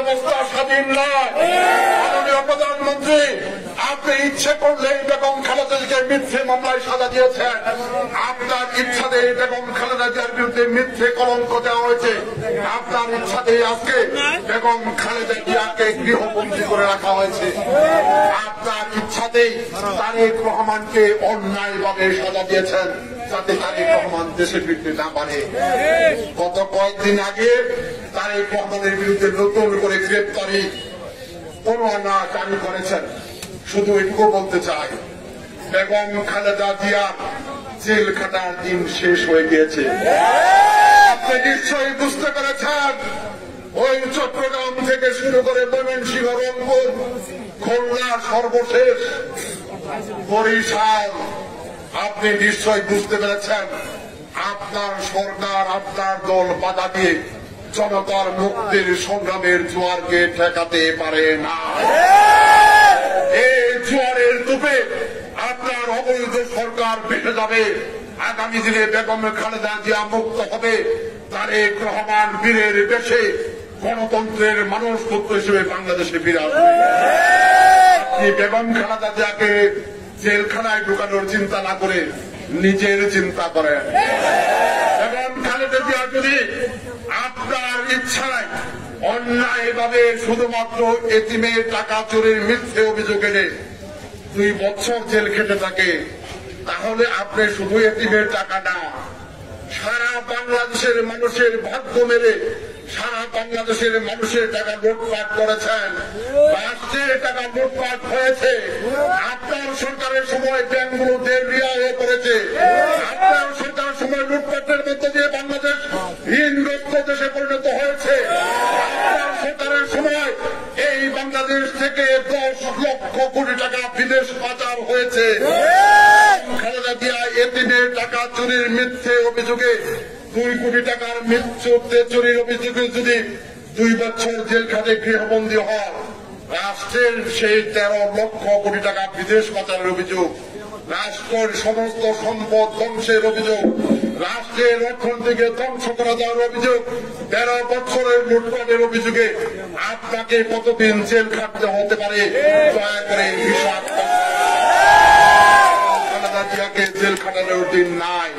ব্যবস্থা স্বাধীন নয়। মাননীয় প্রধানমন্ত্রী, আপনি ইচ্ছে করলে বেগম খালেদা জিয়াকে মিথ্যে মামলায় সাজা দিয়েছেন। আপনার ইচ্ছাতেই বেগম খালেদা জিয়ার বিরুদ্ধে মিথ্যে কলঙ্ক দেওয়া হয়েছে। আপনার ইচ্ছাতেই আজকে বেগম খালেদা জিয়াকে গৃহবন্দী করে রাখা হয়েছে। আপনার ইচ্ছাতেই তারেক রহমানকে অন্যায়ভাবে সাজা দিয়েছেন, যাতে তারেক রহমান দেশে ফিরতে না পারে। গত কয়েকদিন আগে তারেক রহমানের বিরুদ্ধে নতুন করে গ্রেপ্তারি পরোয়ানা জারি করেছেন। শুধু এটুকু বলতে চাই, বেগম খালেদা জিয়া জেল খাটার দিন শেষ হয়ে গিয়েছে। আপনি নিশ্চয়ই বুঝতে পেরেছেন, ওই চট্টগ্রাম থেকে শুরু করে ময়মনসিংহ, রংপুর, খুলনা, সর্বশেষ বরিশাল, আপনি নিশ্চয়ই বুঝতে পেরেছেন আপনার সরকার, আপনার দল বাধা দিয়ে জনতার মুক্তির সংগ্রামের জোয়ারকে ঠেকাতে পারে না। এই জোয়ারের তুপে আপনার অবৈধ সরকার ভেসে যাবে। আগামী দিনে বেগম খালেদা জিয়া মুক্ত হবে, তারেক রহমান বীরের বেশে গণতন্ত্রের মানুষপুত্র হিসেবে বাংলাদেশে ফিরে আসবে। আপনি বেগম খালেদা জিয়াকে জেলখানায় ঢুকানোর চিন্তা না করে নিজের চিন্তা করেন। বেগম খালেদা জিয়া যদি আপনার ইচ্ছায় অন্যায়ভাবে শুধুমাত্র এতিমের টাকা চুরির মিথ্যে অভিযোগ এনে 2 বছর জেল খেটে থাকে, তাহলে আপনি শুধু এতিমের টাকা না, সারা বাংলাদেশের মানুষের ভাগ্য মেরে সারা বাংলাদেশের মানুষের টাকা লুটপাট করেছেন। রাষ্ট্রের টাকা লুটপাট হয়েছে। আপনার সরকারের সময় ব্যাংকগুলো দেউলিয়া হয়ে পড়েছে। আপনার সরকারের সময় লুটপাটের মধ্যে দিয়ে বাংলাদেশ ঋণগ্রস্ত দেশে পরিণত হয়েছে। আপনার সরকারের সময় এই বাংলাদেশ থেকে 10 লক্ষ কোটি টাকা বিদেশ পাচার হয়েছে। খালেদা জিয়া এতিমের টাকা চুরির মিথ্যে অভিযোগে 2 কোটি টাকার মিথ্যে চুরির অভিযোগে যদি 2 বছর জেল খাটে গৃহবন্দী হয়, রাষ্ট্রের সেই 13 লক্ষ কোটি টাকা বিদেশ পাচারের অভিযোগ, রাষ্ট্রের সমস্ত সম্পদ ধ্বংসের অভিযোগ, রাষ্ট্রের অর্থনীতিকে ধ্বংস করা যাওয়ার অভিযোগ, 13 বছরের লুটপাটের অভিযোগে আপনাকে কতদিন জেল খাটতে হতে পারে, দয়া করে হিসাব খালেদা জিয়াকে জেল খাটানোর দিন নাই।